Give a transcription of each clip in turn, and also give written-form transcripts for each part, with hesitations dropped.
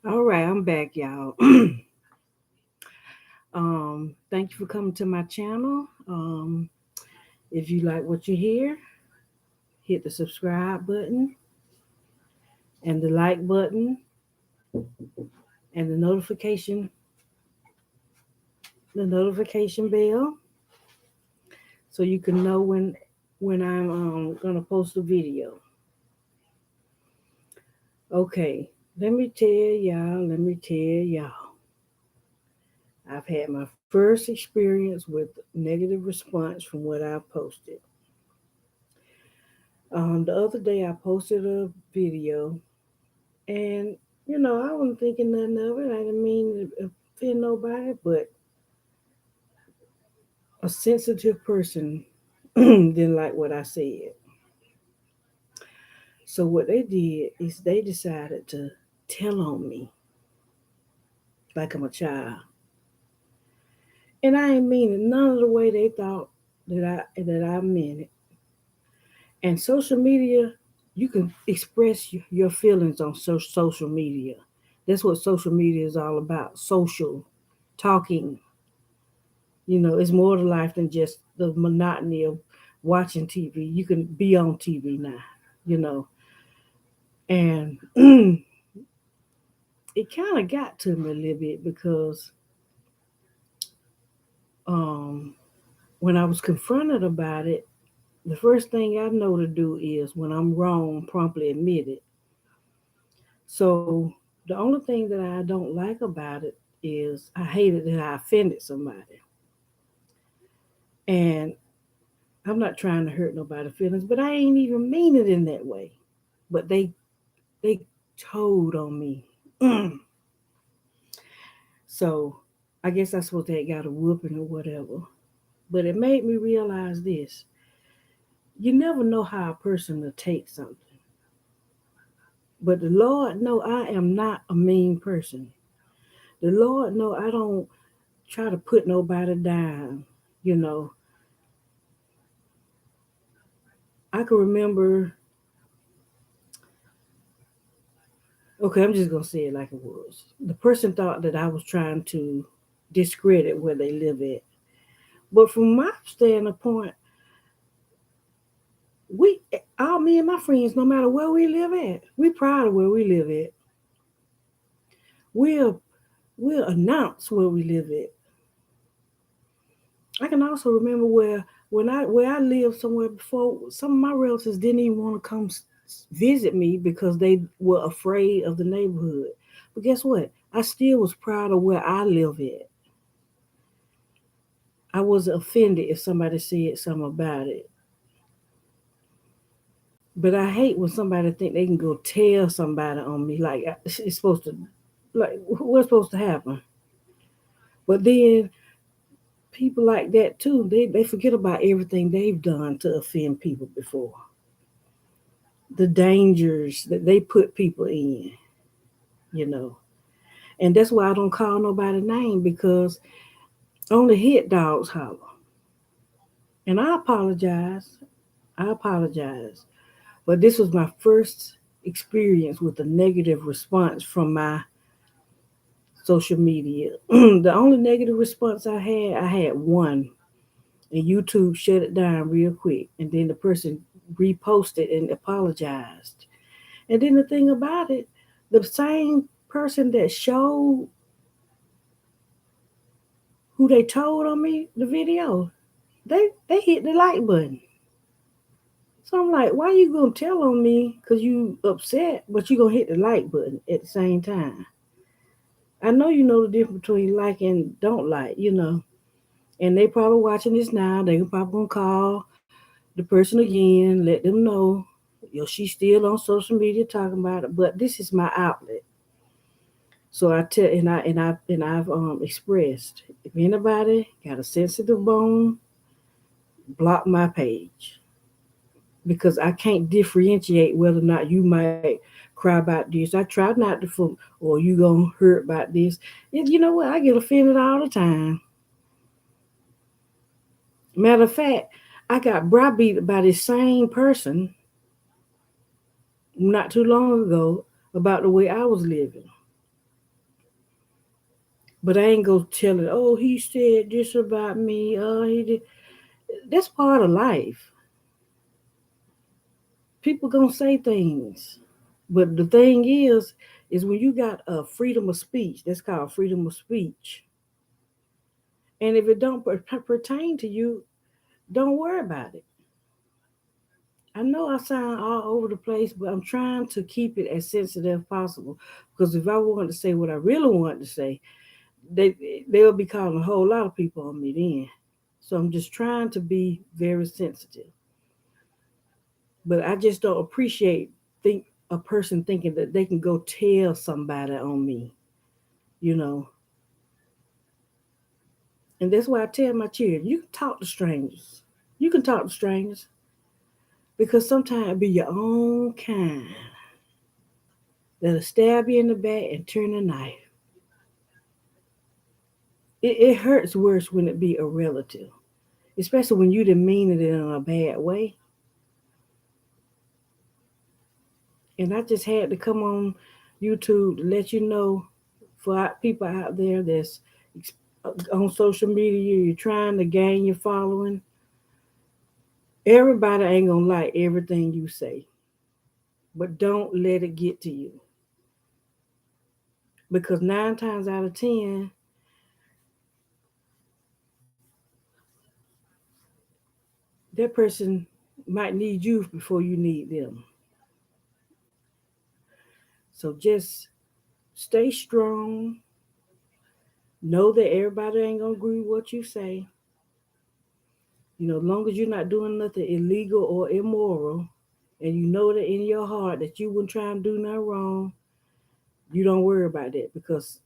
All right, I'm back, y'all. Thank you for coming to my channel. If you like what you hear, hit the subscribe button and the like button and the notification bell, so you can know when I'm gonna post a video. Okay, let me tell y'all. I've had my first experience with negative response from what I posted. The other day I posted a video, and I wasn't thinking nothing of it. I didn't mean to offend nobody, but a sensitive person didn't like what I said. So what they did is they decided to tell on me like I'm a child. And I ain't mean it none of the way they thought that I meant it. And social media, you can express your feelings on social media. That's what social media is all about. Social talking. It's more to life than just the monotony of watching TV. You can be on TV now, you know. And it kind of got to me a little bit because um, when I was confronted about it, the first thing I know to do is when I'm wrong, promptly admit it. So the only thing that I don't like about it is I hated that I offended somebody. And I'm not trying to hurt nobody's feelings, but I ain't even mean it in that way. But they told on me. So I guess I supposed to have got a whooping or whatever. But it made me realize this. You never know how a person will take something. But the Lord know I am not a mean person. The Lord know I don't try to put nobody down. You know, I can remember, okay, I'm just gonna say it like it was. The person thought that I was trying to discredit where they live at. But from my standpoint, we all me and my friends, no matter where we live at, we proud of where we live at. We'll we'll announce where we live at. I can also remember where I lived somewhere before. Some of my relatives didn't even want to come visit me because they were afraid of the neighborhood. But guess what? I still was proud of where I live at. I was offended if somebody said something about it. But I hate when somebody think they can go tell somebody on me like it's supposed to, like what's supposed to happen. But then people like that too, they forget about everything they've done to offend people before. The dangers that they put people in, you know. And that's why I don't call nobody name because only hit dogs holler. And I apologize. I apologize. But this was my first experience with a negative response from my social media. The only negative response I had one, and YouTube shut it down real quick. And then the person reposted and apologized. And then the thing about it, the same person that showed who they told on me the video, they hit the like button. So I'm like, why you gonna tell on me because you upset, but you gonna hit the like button at the same time? I know you know the difference between like and don't like. And they probably watching this now. They probably gonna call the person again, let them know, she's still on social media talking about it. But this is my outlet. So I tell and I've expressed if anybody got a sensitive bone, block my page because I can't differentiate whether or not you might cry about this. I try not to or you gonna hurt about this. You know what? I get offended all the time. Matter of fact, I got browbeat by this same person not too long ago about the way I was living. But I ain't gonna tell it, oh, he said this about me. Oh, he did. That's part of life. People gonna say things. But the thing is when you got a freedom of speech, that's called freedom of speech. And if it don't pertain to you, don't worry about it. I know I sound all over the place, but I'm trying to keep it as sensitive as possible. Because if I wanted to say what I really wanted to say, they they'll be calling a whole lot of people on me then. So I'm just trying to be very sensitive. But I just don't appreciate think a person thinking that they can go tell somebody on me, you know. And that's why I tell my children, you can talk to strangers. You can talk to strangers because sometimes it be your own kind that'll stab you in the back and turn a knife. It hurts worse when it be a relative, especially when you didn't mean it in a bad way. And I just had to come on YouTube to let you know for people out there that's on social media, you're trying to gain your following. Everybody ain't gonna like everything you say, but don't let it get to you because 9 times out of 10, that person might need you before you need them. So just stay strong. Know that everybody ain't gonna agree with what you say. As long as you're not doing nothing illegal or immoral, and you know that in your heart that you wouldn't try and do nothing wrong, you don't worry about that because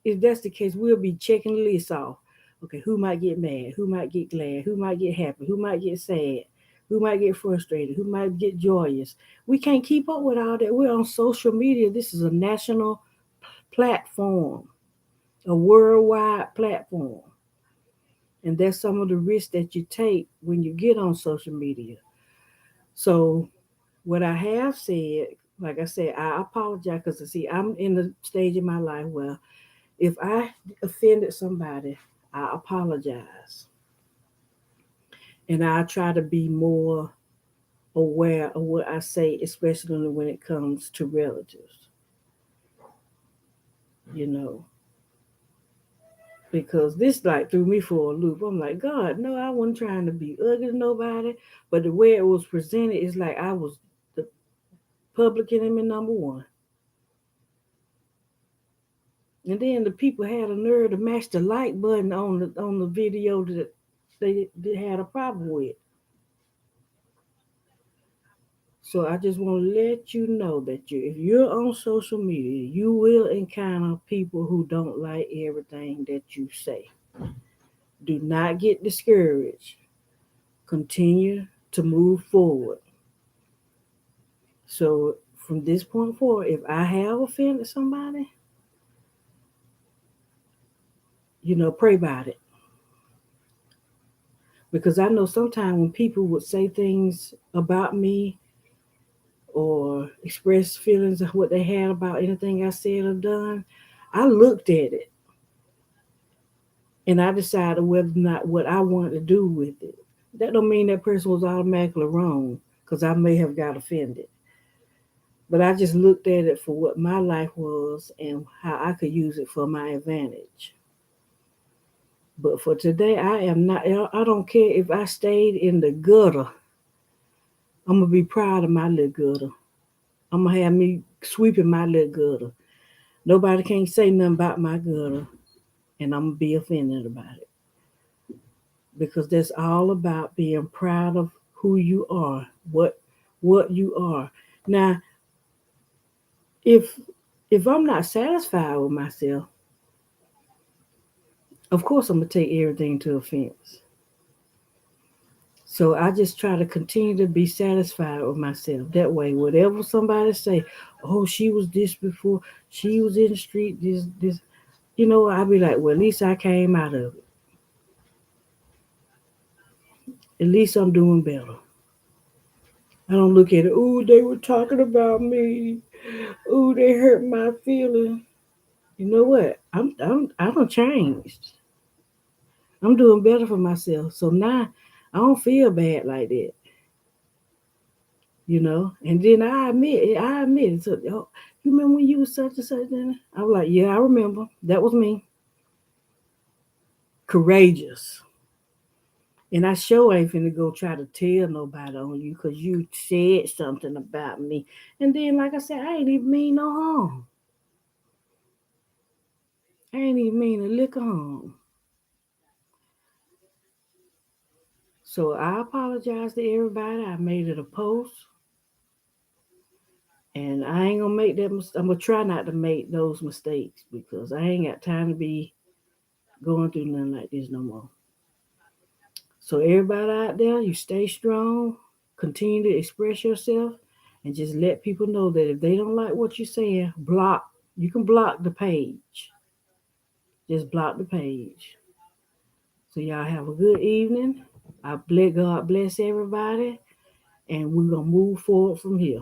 if that's the case, we'll be checking the list off. Okay, who might get mad? Who might get glad? Who might get happy? Who might get sad? Who might get frustrated? Who might get joyous? We can't keep up with all that. We're on social media. This is a national platform, a worldwide platform. And that's some of the risks that you take when you get on social media. So, what I have said, like I said, I apologize because see, I'm in the stage of my life where if I offended somebody, I apologize. And I try to be more aware of what I say, especially when it comes to relatives, you know, because this like threw me for a loop. I'm like, God, no, I wasn't trying to be ugly to nobody, but the way it was presented is like I was the public enemy number one. And then the people had a nerve to match the like button on the video that they had a problem with. So I just want to let you know that if you're on social media, you will encounter people who don't like everything that you say. Do not get discouraged. Continue to move forward. So from this point forward, if I have offended somebody, pray about it. Because I know sometimes when people would say things about me or express feelings of what they had about anything I said or done, I looked at it and I decided whether or not what I wanted to do with it. That don't mean that person was automatically wrong because I may have got offended. But I just looked at it for what my life was and how I could use it for my advantage. But for today, I am not, I don't care if I stayed in the gutter. I'm going to be proud of my little gutter. I'm going to have me sweeping my little gutter. Nobody can't say nothing about my gutter, and I'm going to be offended about it. Because that's all about being proud of who you are, what you are. Now, if if I'm not satisfied with myself, of course I'm gonna take everything to offense. So I just try to continue to be satisfied with myself. That way, whatever somebody say, oh, she was this before, she was in the street, this, I'll be like, well, at least I came out of it. At least I'm doing better. I don't look at it, oh, they were talking about me. Oh, they hurt my feelings. You know what? I don't changed. I'm doing better for myself. So now I don't feel bad like that, you know. And then I admit it. So, oh, you remember when you was such and such? Then I was like, yeah, I remember. That was me. Courageous. And I sure ain't finna go try to tell nobody on you because you said something about me. And then, like I said, I ain't even mean no harm. I ain't even mean a lick of harm. So I apologize to everybody. I made it a post. And I ain't gonna make that. I'm gonna try not to make those mistakes because I ain't got time to be going through nothing like this no more. So everybody out there, you stay strong, continue to express yourself, and just let people know that if they don't like what you're saying, block. You can block the page. Just block the page. So y'all have a good evening. I bless God bless everybody, and we're gonna move forward from here.